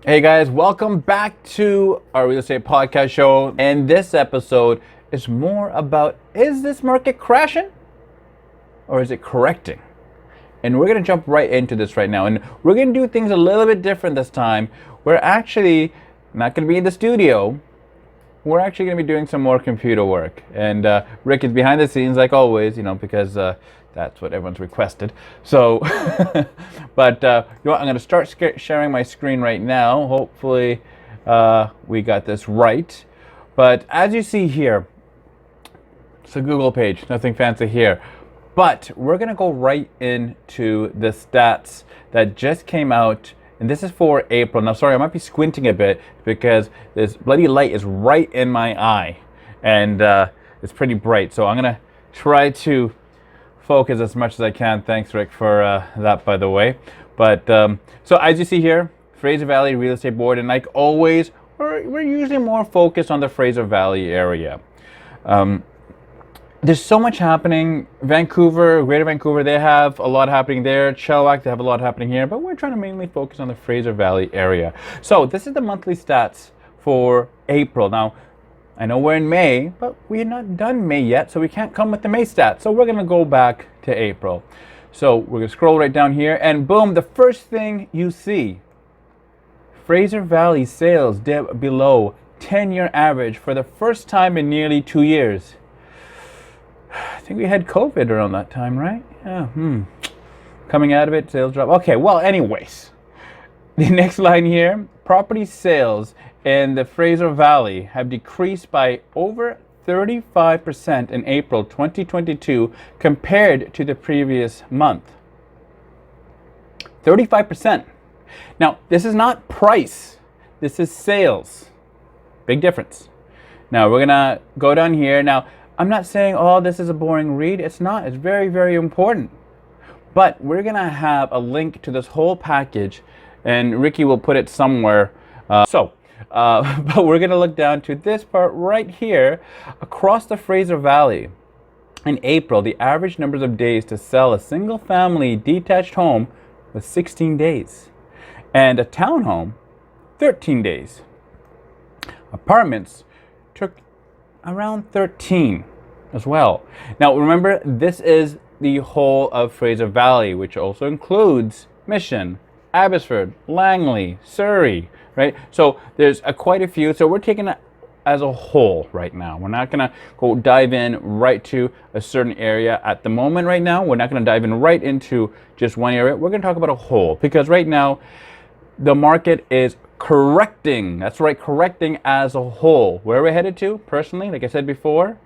Hey guys, welcome back to our real estate podcast show. And this episode is more about, is this market crashing or is it correcting? And we're going to jump right into this right now. And we're going to do things a little bit different this time. We're actually not going to be in the studio. We're actually going to be doing some more computer work. And Rick is behind the scenes like always, because that's what everyone's requested. So, but I'm going to start sharing my screen right now. Hopefully we got this right. But as you see here, it's a Google page, nothing fancy here. But we're going to go right into the stats that just came out. And this is for April. Now, sorry, I might be squinting a bit because this bloody light is right in my eye. And it's pretty bright. So I'm going to try to focus as much as I can. Thanks, Rick, for that, by the way. But so as you see here, Fraser Valley Real Estate Board, and like always, we're usually more focused on the Fraser Valley area. There's so much happening. Vancouver, Greater Vancouver, they have a lot happening there. Chilliwack, they have a lot happening here, but we're trying to mainly focus on the Fraser Valley area. So this is the monthly stats for April. Now, I know we're in May, but we're not done May yet, so we can't come with the May stats. So we're going to go back to April. So we're going to scroll right down here, and boom, the first thing you see, Fraser Valley sales dip below 10-year average for the first time in nearly 2 years. I think we had COVID around that time, right? Yeah. Coming out of it, sales drop. Okay, well, anyways, the next line here, property sales in the Fraser Valley have decreased by over 35% in April 2022 compared to the previous month. 35%. Now, this is not price. This is sales. Big difference. Now, we're going to go down here. Now, I'm not saying, oh, this is a boring read. It's not. It's very, very important. But we're going to have a link to this whole package, and Ricky will put it somewhere. But we're going to look down to this part right here. Across the Fraser Valley, in April, the average numbers of days to sell a single-family detached home was 16 days. And a townhome, 13 days. Apartments took around 13 as well. Now remember, this is the whole of Fraser Valley, which also includes Mission, Abbotsford, Langley, Surrey, right? So there's quite a few. So we're taking it as a whole right now. We're not going to go dive in right to a certain area at the moment right now. We're not going to dive in right into just one area. We're going to talk about a whole, because right now the market is correcting. That's right, correcting as a whole. Where are we headed to? Personally, like I said before,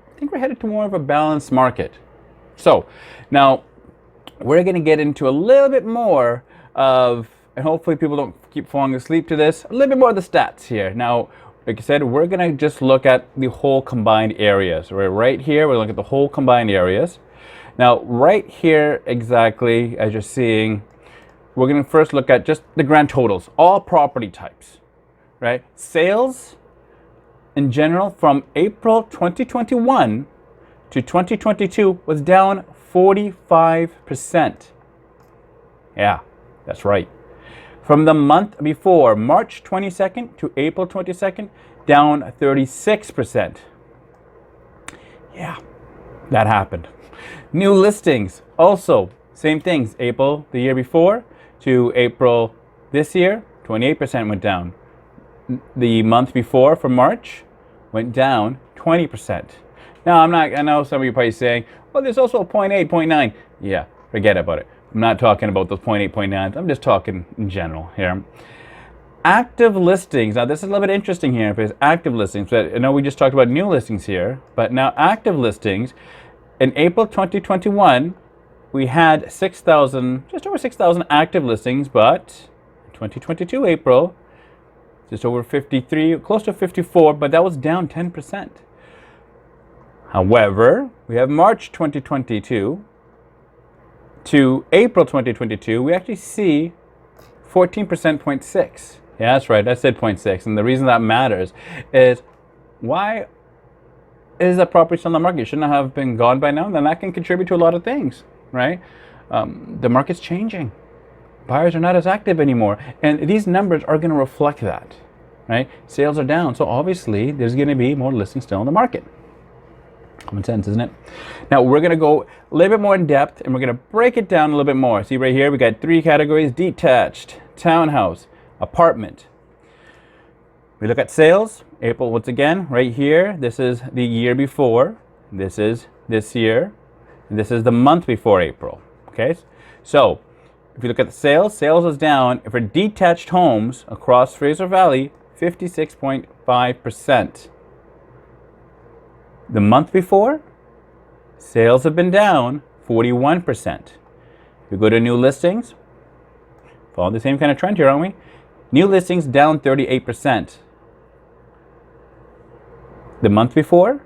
I think we're headed to more of a balanced market. So now we're going to get into a little bit more of, and hopefully people don't keep falling asleep to this, a little bit more of the stats here. Now, like I said, we're going to just look at the whole combined areas. Right here, we're looking at the whole combined areas. Now, right here, exactly, as you're seeing, we're going to first look at just the grand totals, all property types, right? Sales in general from April 2021 to 2022 was down 45%. Yeah, that's right. From the month before, March 22nd to April 22nd, down 36%. Yeah, that happened. New listings, also, same things. April the year before to April this year, 28% went down. The month before, from March, went down 20%. Now, I know some of you are probably saying, well, there's also a 0.8, 0.9. Yeah, forget about it. I'm not talking about those 0.8, 0.9. I'm just talking in general here. Active listings. Now, this is a little bit interesting here because active listings. I know we just talked about new listings here, but now active listings. In April 2021, we had 6,000, just over 6,000 active listings, but 2022 April, just over 53, close to 54, but that was down 10%. However, we have March 2022 to April 2022, we actually see 14%, 0.6. Yeah, that's right, I said 0.6. And the reason that matters is, why is that property still on the market? Shouldn't it have been gone by now? Then that can contribute to a lot of things, right? The market's changing. Buyers are not as active anymore. And these numbers are going to reflect that, right? Sales are down. So obviously there's going to be more listings still in the market. Common sense, isn't it? Now we're going to go a little bit more in depth and we're going to break it down a little bit more. See right here, we got 3 categories: detached, townhouse, apartment. We look at sales. April, once again, right here, this is the year before. This is this year. And this is the month before April. Okay, so if you look at the sales, sales is down for detached homes across Fraser Valley, 56.5%. The month before, sales have been down 41%. If we go to new listings, follow the same kind of trend here, aren't we? New listings down 38%. The month before,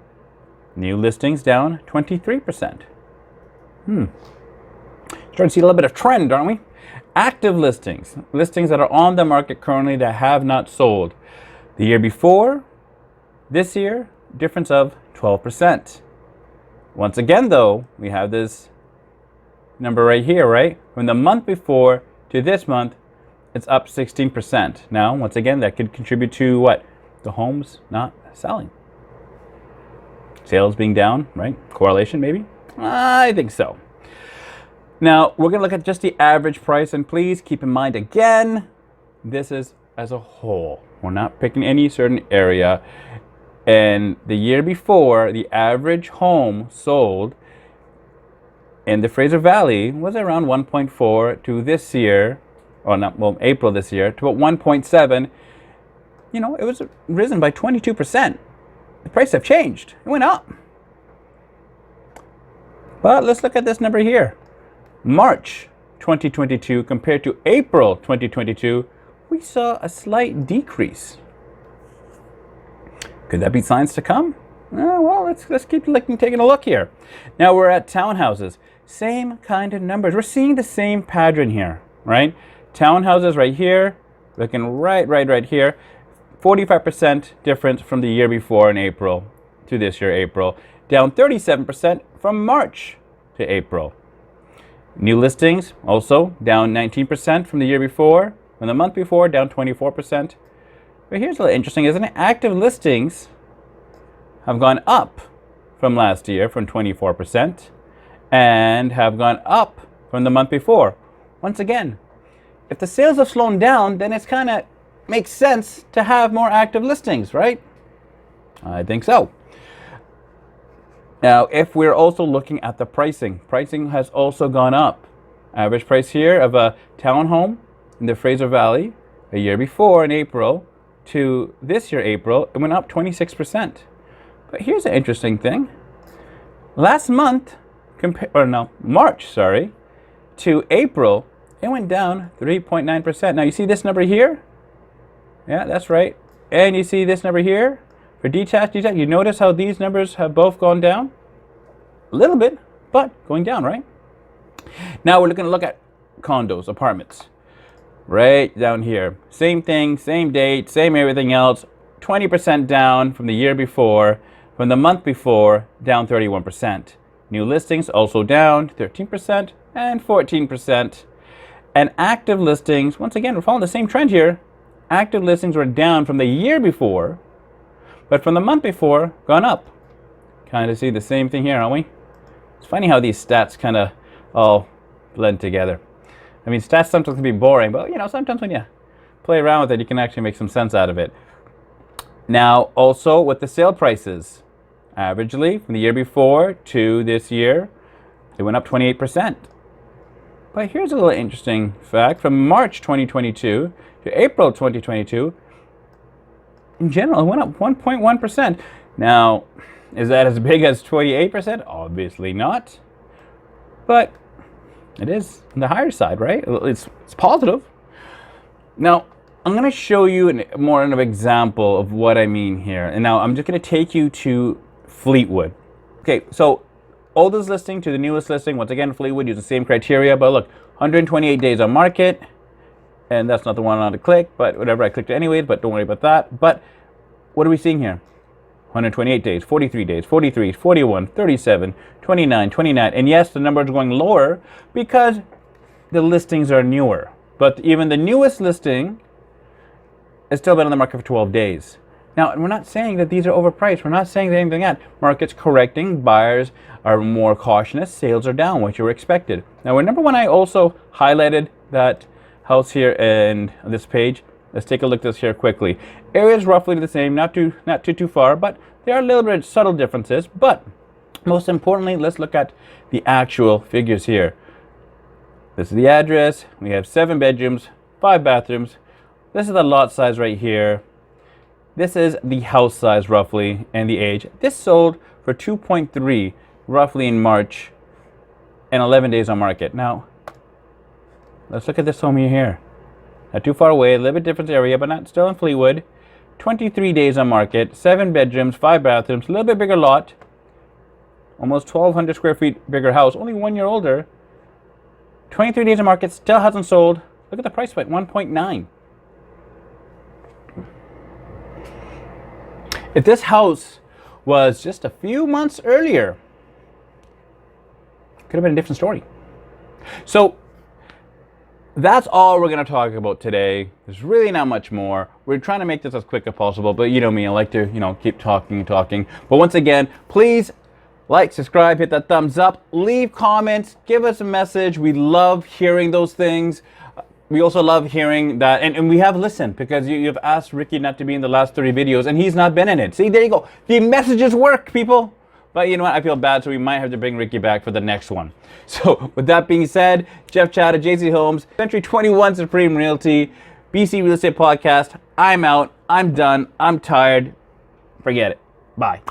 new listings down 23%. Starting to see a little bit of trend, aren't we? Active listings, listings that are on the market currently that have not sold. The year before, this year, difference of 12%. Once again, though, we have this number right here, right? From the month before to this month, it's up 16%. Now, once again, that could contribute to what? The homes not selling. Sales being down, right? Correlation, maybe? I think so. Now, we're going to look at just the average price, and please keep in mind, again, this is as a whole. We're not picking any certain area. And the year before, the average home sold in the Fraser Valley was around 1.4 to this year, or not, well, April this year, to about 1.7. You know, it was risen by 22%. The price have changed. It went up. But let's look at this number here. March 2022 compared to April 2022, we saw a slight decrease. Could that be signs to come? Well, let's keep taking a look here. Now we're at townhouses. Same kind of numbers. We're seeing the same pattern here, right? Townhouses right here, looking right here. 45% difference from the year before in April to this year, April. Down 37% from March to April. New listings also down 19% from the year before. From the month before, down 24%. But here's a little interesting, isn't it? Active listings have gone up from last year, from 24%, and have gone up from the month before. Once again, if the sales have slowed down, then it's kind of makes sense to have more active listings, right? I think so. Now, if we're also looking at the pricing has also gone up. Average price here of a townhome in the Fraser Valley a year before in April to this year, April, it went up 26%. But here's an interesting thing. Last month, March, to April, it went down 3.9%. Now you see this number here? Yeah, that's right. And you see this number here for detached. You notice how these numbers have both gone down? A little bit, but going down, right? Now we're going to look at condos, apartments. Right down here. Same thing, same date, same everything else. 20% down from the year before. From the month before, down 31%. New listings also down 13% and 14%. And active listings, once again, we're following the same trend here. Active listings were down from the year before, but from the month before, gone up. Kind of see the same thing here, aren't we? It's funny how these stats kind of all blend together. I mean, stats sometimes can be boring, but you know, sometimes when you play around with it, you can actually make some sense out of it. Now, also with the sale prices, averagely from the year before to this year, it went up 28%. But here's a little interesting fact. From March 2022 to April 2022, in general, it went up 1.1%. Now, is that as big as 28%? Obviously not. But it is on the higher side, right? It's positive. Now, I'm going to show you more of an example of what I mean here. And now I'm just going to take you to Fleetwood. Okay, so oldest listing to the newest listing. Once again, Fleetwood uses the same criteria. But look, 128 days on market. And that's not the one I want to click, but whatever, I clicked it anyways, but don't worry about that. But what are we seeing here? 128 days, 43 days, 43, 41, 37, 29, 29. And yes, the numbers are going lower because the listings are newer. But even the newest listing is still been on the market for 12 days. Now, we're not saying that these are overpriced. We're not saying that anything like that. Market's correcting. Buyers are more cautious. Sales are down, what you were expected. Now, remember when I also highlighted that house here in this page? Let's take a look at this here quickly. Area is roughly the same, not too far, but there are a little bit of subtle differences. But most importantly, let's look at the actual figures here. This is the address. We have 7 bedrooms, 5 bathrooms. This is the lot size right here. This is the house size roughly and the age. This sold for 2.3 roughly in March and 11 days on market. Now, let's look at this home here. Not too far away, a little bit different area, but not still in Fleetwood. 23 days on market, 7 bedrooms, 5 bathrooms, a little bit bigger lot. Almost 1,200 square feet bigger house, only 1 year older. 23 days on market, still hasn't sold. Look at the price point, 1.9. If this house was just a few months earlier, could have been a different story. So that's all we're going to talk about today. There's really not much more. We're trying to make this as quick as possible, but you know me, I like to, keep talking. But once again, please like, subscribe, hit that thumbs up, leave comments, give us a message. We love hearing those things. We also love hearing that, and we have listened because you've asked Ricky not to be in the last 30 videos, and he's not been in it. See, there you go. The messages work, people. But you know what? I feel bad, so we might have to bring Ricky back for the next one. So with that being said, Jeff Chadha, JC Homes, Century 21 Supreme Realty, BC Real Estate Podcast. I'm out. I'm done. I'm tired. Forget it. Bye.